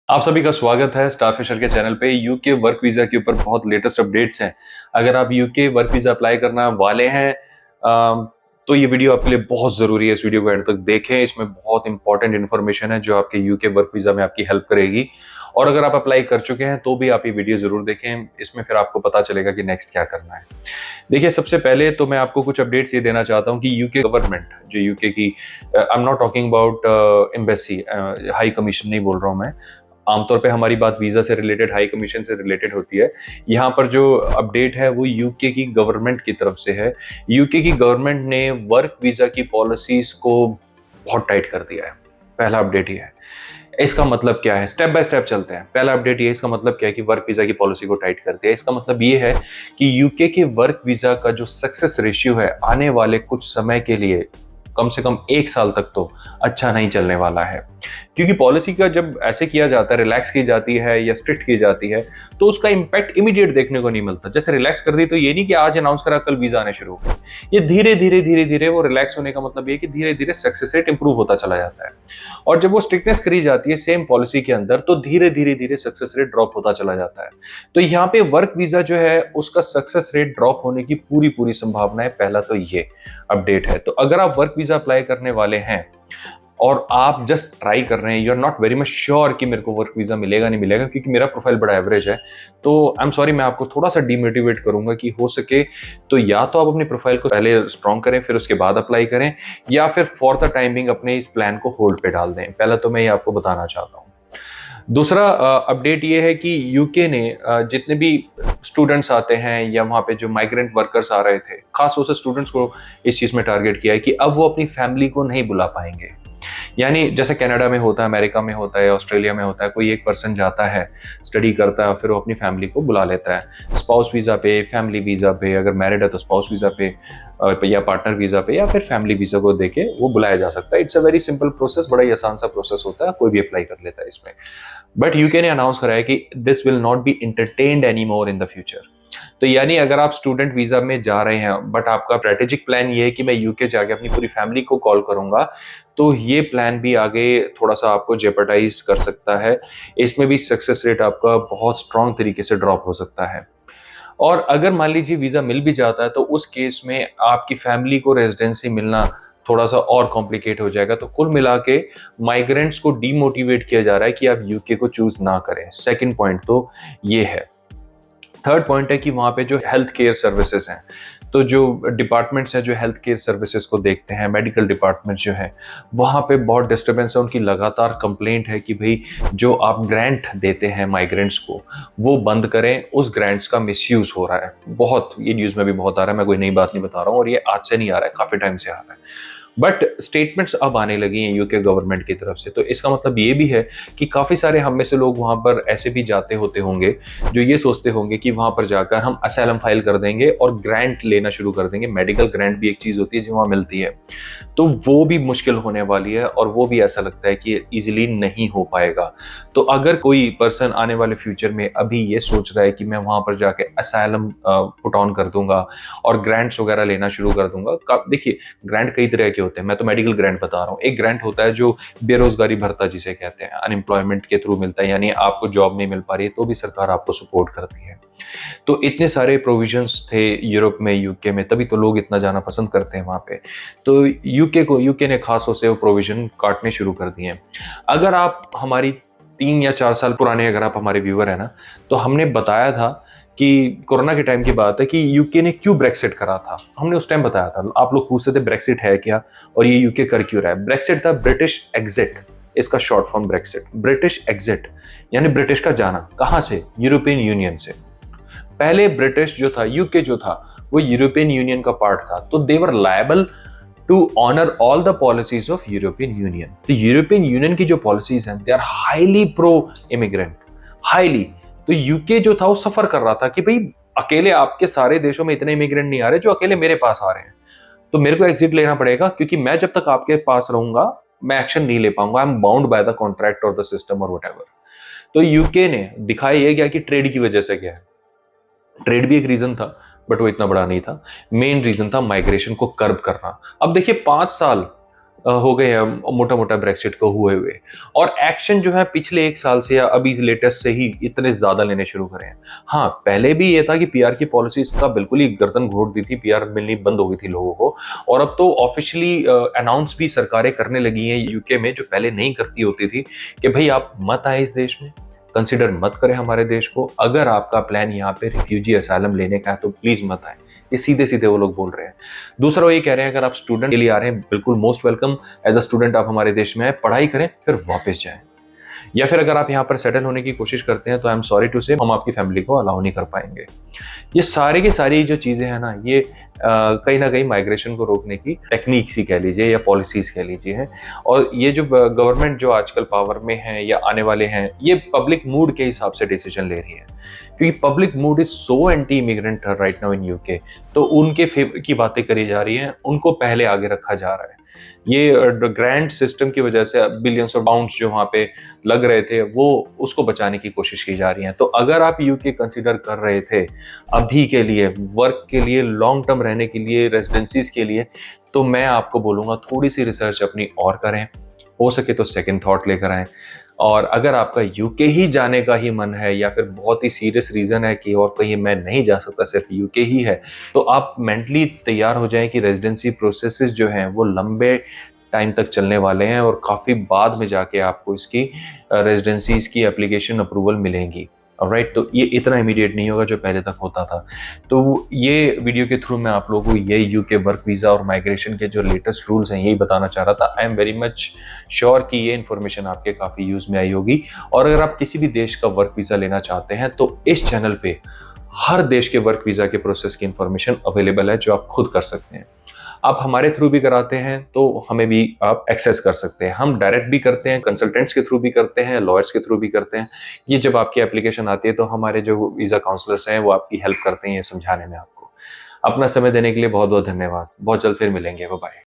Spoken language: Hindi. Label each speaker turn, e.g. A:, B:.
A: आप सभी का स्वागत है स्टारफिशर के चैनल पे। यूके वर्क वीज़ा के ऊपर बहुत लेटेस्ट अपडेट्स हैं। अगर आप यूके वर्क वीज़ा अप्लाई करना वाले हैं तो ये वीडियो आपके लिए बहुत ज़रूरी है। इस वीडियो को एंड तक देखें, इसमें बहुत इंपॉर्टेंट इन्फॉर्मेशन है जो आपके यूके वर्क वीज़ा में आपकी हेल्प करेगी। और अगर आप अप्लाई कर चुके हैं तो भी आप ये वीडियो ज़रूर देखें, इसमें फिर आपको पता चलेगा कि नेक्स्ट क्या करना है। देखिए, सबसे पहले तो मैं आपको कुछ अपडेट्स ये देना चाहता हूँ कि यूके गवर्नमेंट जो यूके की, I am not talking about embassy, high commission नहीं बोल रहा हूँ मैं। आमतौर पे हमारी बात वीज़ा से रिलेटेड, हाई कमीशन से रिलेटेड होती है। यहाँ पर जो अपडेट है वो यूके की गवर्नमेंट की तरफ से है। यूके की गवर्नमेंट ने वर्क वीज़ा की पॉलिसीज़ को बहुत टाइट कर दिया है। पहला अपडेट ये है। इसका मतलब क्या है? स्टेप बाय स्टेप चलते हैं। पहला अपडेट ये, इसका मतलब क्या है कि वर्क वीज़ा की पॉलिसी को टाइट कर दिया। इसका मतलब ये है कि यूके के वर्क वीज़ा का जो सक्सेस रेशियो है आने वाले कुछ समय के लिए, कम से कम 1 साल तक तो अच्छा नहीं चलने वाला है। क्योंकि पॉलिसी का जब ऐसे किया जाता है, रिलैक्स की जाती है या स्ट्रिक्ट की जाती है, तो उसका इम्पैक्ट इमीडिएट देखने को नहीं मिलता। जैसे रिलैक्स कर दी तो ये नहीं कि आज अनाउंस करा कल वीजा आने शुरू हो गए। ये धीरे धीरे धीरे धीरे वो रिलैक्स होने का मतलब ये कि धीरे धीरे सक्सेस रेट इंप्रूव होता चला जाता है। और जब वो स्ट्रिक्टनेस करी जाती है सेम पॉलिसी के अंदर, तो धीरे धीरे धीरे सक्सेस रेट ड्रॉप होता चला जाता है। तो यहाँ पे वर्क वीजा जो है उसका सक्सेस रेट ड्रॉप होने की पूरी पूरी संभावना है। पहला तो ये अपडेट है। तो अगर आप वर्क वीजा अप्लाई करने वाले हैं और आप जस्ट ट्राई कर रहे हैं, you are not very much sure कि मेरे को वर्क वीजा मिलेगा नहीं मिलेगा, क्योंकि मेरा प्रोफाइल बड़ा एवरेज है, तो आई एम सॉरी, मैं आपको थोड़ा सा डीमोटिवेट करूंगा कि हो सके तो या तो आप अपनी प्रोफाइल को पहले स्ट्रॉन्ग करें, फिर उसके बाद अप्लाई करें, या फिर फॉर द टाइमिंग अपने इस प्लान को होल्ड पे डाल दें। पहला तो मैं ये आपको बताना चाहता हूँ। दूसरा अपडेट ये है कि यूके ने जितने भी स्टूडेंट्स आते हैं या वहाँ पे जो माइग्रेंट वर्कर्स आ रहे थे, खास तौर से स्टूडेंट्स को इस चीज़ में टारगेट किया है कि अब वो अपनी फैमिली को नहीं बुला पाएंगे। यानी जैसे कनाडा में होता है, अमेरिका में होता है, ऑस्ट्रेलिया में होता है, कोई एक पर्सन जाता है, स्टडी करता है, फिर वो अपनी फैमिली को बुला लेता है स्पाउस वीज़ा पे, फैमिली वीज़ा पे, अगर मैरिड है तो स्पाउस वीज़ा पे, या पार्टनर वीज़ा पे, या फिर फैमिली वीज़ा को देके वो बुलाया जा सकता है। It's a very simple process, बड़ा ही आसान सा प्रोसेस होता है, कोई भी अप्लाई कर लेता है इसमें। बट यूके ने अनाउंस कराया कि this will not be entertained any more in the future. तो यानी अगर आप स्टूडेंट वीजा में जा रहे हैं बट आपका स्ट्रेटेजिक प्लान ये है कि मैं यूके जाके अपनी पूरी फैमिली को कॉल करूंगा, तो ये प्लान भी आगे थोड़ा सा आपको जेपरडाइज कर सकता है। इसमें भी सक्सेस रेट आपका बहुत स्ट्रांग तरीके से ड्रॉप हो सकता है। और अगर मान लीजिए वीजा मिल भी जाता है तो उस केस में आपकी फैमिली को रेजिडेंसी मिलना थोड़ा सा और कॉम्प्लिकेट हो जाएगा। तो कुल मिला के माइग्रेंट्स को डीमोटिवेट किया जा रहा है कि आप यूके को चूज ना करें। सेकंड पॉइंट तो ये है। थर्ड पॉइंट है कि वहाँ पे जो हेल्थ केयर सर्विसेज हैं, तो जो डिपार्टमेंट्स हैं जो हेल्थ केयर सर्विसेज को देखते हैं, मेडिकल डिपार्टमेंट जो है, वहाँ पे बहुत डिस्टर्बेंस है। उनकी लगातार कंप्लेंट है कि भाई जो आप ग्रांट देते हैं माइग्रेंट्स को वो बंद करें, उस ग्रांट्स का मिसयूज हो रहा है। बहुत, ये न्यूज़ में भी बहुत आ रहा है, मैं कोई नई बात नहीं बता रहा हूँ, और ये आज से नहीं आ रहा है, काफ़ी टाइम से आ रहा है। बट स्टेटमेंट्स अब आने लगी हैं यूके गवर्नमेंट की तरफ से। तो इसका मतलब ये भी है कि काफ़ी सारे हम में से लोग वहाँ पर ऐसे भी जाते होते होंगे जो ये सोचते होंगे कि वहाँ पर जाकर हम असाइलम फाइल कर देंगे और ग्रांट लेना शुरू कर देंगे। मेडिकल ग्रांट भी एक चीज़ होती है जो वहाँ मिलती है, तो वो भी मुश्किल होने वाली है, और वो भी ऐसा लगता है कि ईजिली नहीं हो पाएगा। तो अगर कोई पर्सन आने वाले फ्यूचर में अभी ये सोच रहा है कि मैं वहाँ पर जाके असाइलम पुट ऑन कर दूंगा और ग्रांट्स वगैरह लेना शुरू कर दूंगा, देखिए ग्रांट कई तरह के होते हैं। मैं तो मेडिकल ग्रांट बता रहा हूँ। एक ग्रांट होता है जो बेरोजगारी भत्ता जिसे कहते हैं, अनएम्प्लॉयमेंट के थ्रू मिलता है, यानी आपको जॉब नहीं मिल पा रही है तो भी सरकार आपको सपोर्ट करती है। तो इतने सारे प्रोविजंस थे यूरोप में, यूके में, तभी तो लोग इतना जाना पसंद करते हैं वहाँ पे। तो यूके ने खास तौर से वो प्रोविजन काटने शुरू कर दिए हैं। अगर आप हमारी 3 या 4 साल पुराने अगर आप हमारे व्यूअर है ना, तो हमने बताया था कि कोरोना के टाइम की बात है कि यूके ने क्यों ब्रेक्सिट करा था। हमने उस टाइम बताया था, आप लोग पूछते थे ब्रेक्सिट है क्या और ये यूके कर क्यों रहा है। ब्रेक्सिट था ब्रिटिश एग्जिट, इसका short form Brexit, British exit, यानी ब्रिटिश का जाना। कहाँ से? यूरोपियन यूनियन से। पहले ब्रिटिश जो था, यूके जो था, वो यूरोपियन यूनियन का पार्ट था, तो they were liable to honour all the policies of European union. तो यूरोपियन यूनियन की जो पॉलिसीज हैं they are highly pro immigrant, highly. तो यूके जो था वो सफर कर रहा था कि भाई अकेले आपके सारे देशों में इतने इमिग्रेंट नहीं आ रहे जो अकेले मेरे पास आ रहे हैं, तो मेरे को एग्जिट लेना पड़ेगा, क्योंकि मैं जब तक आपके पास रहूंगा मैं एक्शन नहीं ले पाऊंगा। I am bound by the contract और द सिस्टम और व्हाटएवर। तो यूके ने दिखाया ये गया कि ट्रेड की वजह से क्या है। ट्रेड भी एक रीजन था, बट वो इतना बड़ा नहीं था। मेन रीजन था माइग्रेशन को कर्ब करना। अब देखिए 5 साल हो गए हैं मोटा मोटा ब्रेक्सिट को हुए हुए, और एक्शन जो है पिछले एक साल से या अभी लेटेस्ट से ही इतने ज्यादा लेने शुरू करे हैं। हाँ, पहले भी ये था कि पीआर की पॉलिसीज का बिल्कुल ही गर्दन घोट दी थी, पीआर मिलनी बंद हो गई थी लोगों को, और अब तो ऑफिशियली अनाउंस भी सरकारें करने लगी हैं यूके में, जो पहले नहीं करती होती थी, कि भाई आप मत आए इस देश में, कंसिडर मत करें हमारे देश को, अगर आपका प्लान यहाँ पे रिफ्यूजी असाइलम लेने का है तो प्लीज मत आए। ये सीधे सीधे वो लोग बोल रहे हैं। दूसरा वो ये कह रहे हैं, अगर आप स्टूडेंट के लिए आ रहे हैं, बिल्कुल most welcome, as a student आप हमारे देश में आए, पढ़ाई करें, फिर वापस जाएं। या फिर अगर आप यहाँ पर सेटल होने की कोशिश करते हैं तो आई एम सॉरी टू से, हम आपकी फैमिली को अलाउ नहीं कर पाएंगे। ये सारी की सारी जो चीजें हैं ना, ये कहीं ना कहीं माइग्रेशन को रोकने की टेक्निक सी कह लीजिए या पॉलिसीज कह लीजिए हैं। और ये जो गवर्नमेंट जो आजकल पावर में है या आने वाले हैं, ये पब्लिक मूड के हिसाब से डिसीजन ले रही है, क्योंकि public mood is so anti immigrant right now in UK. तो उनके फेवर की बातें करी जा रही हैं, उनको पहले आगे रखा जा रहा है। ये ग्रांट सिस्टम की वजह से बिलियंस ऑफ पाउंड्स जो वहां पे लग रहे थे, वो उसको बचाने की कोशिश की जा रही है। तो अगर आप यूके कंसीडर कर रहे थे अभी के लिए, वर्क के लिए, लॉन्ग टर्म रहने के लिए, रेजिडेंसीज के लिए, तो मैं आपको बोलूंगा थोड़ी सी रिसर्च अपनी और करें, हो सके तो सेकंड थॉट लेकर आएं। और अगर आपका यूके ही जाने का ही मन है, या फिर बहुत ही सीरियस रीजन है कि और कहीं मैं नहीं जा सकता, सिर्फ यूके ही है, तो आप मेंटली तैयार हो जाएं कि रेजिडेंसी प्रोसेसेस जो हैं वो लंबे टाइम तक चलने वाले हैं, और काफ़ी बाद में जाके आपको इसकी रेजिडेंसीज की एप्लीकेशन अप्रूवल मिलेंगी। राइट, तो ये इतना इमीडिएट नहीं होगा जो पहले तक होता था। तो ये वीडियो के थ्रू मैं आप लोगों को ये यूके वर्क वीज़ा और माइग्रेशन के जो लेटेस्ट रूल्स हैं यही बताना चाह रहा था। I am very much sure कि ये इन्फॉर्मेशन आपके काफ़ी यूज़ में आई होगी। और अगर आप किसी भी देश का वर्क वीज़ा लेना चाहते हैं तो इस चैनल पे हर देश के वर्क वीज़ा के प्रोसेस की इन्फॉर्मेशन अवेलेबल है, जो आप खुद कर सकते हैं। आप हमारे थ्रू भी कराते हैं तो हमें भी आप एक्सेस कर सकते हैं। हम डायरेक्ट भी करते हैं, कंसल्टेंट्स के थ्रू भी करते हैं, लॉयर्स के थ्रू भी करते हैं। ये जब आपकी एप्लीकेशन आती है तो हमारे जो वीज़ा काउंसलर्स हैं वो आपकी हेल्प करते हैं ये समझाने में आपको। अपना समय देने के लिए बहुत बहुत धन्यवाद। बहुत जल्द फिर मिलेंगे। Bye bye.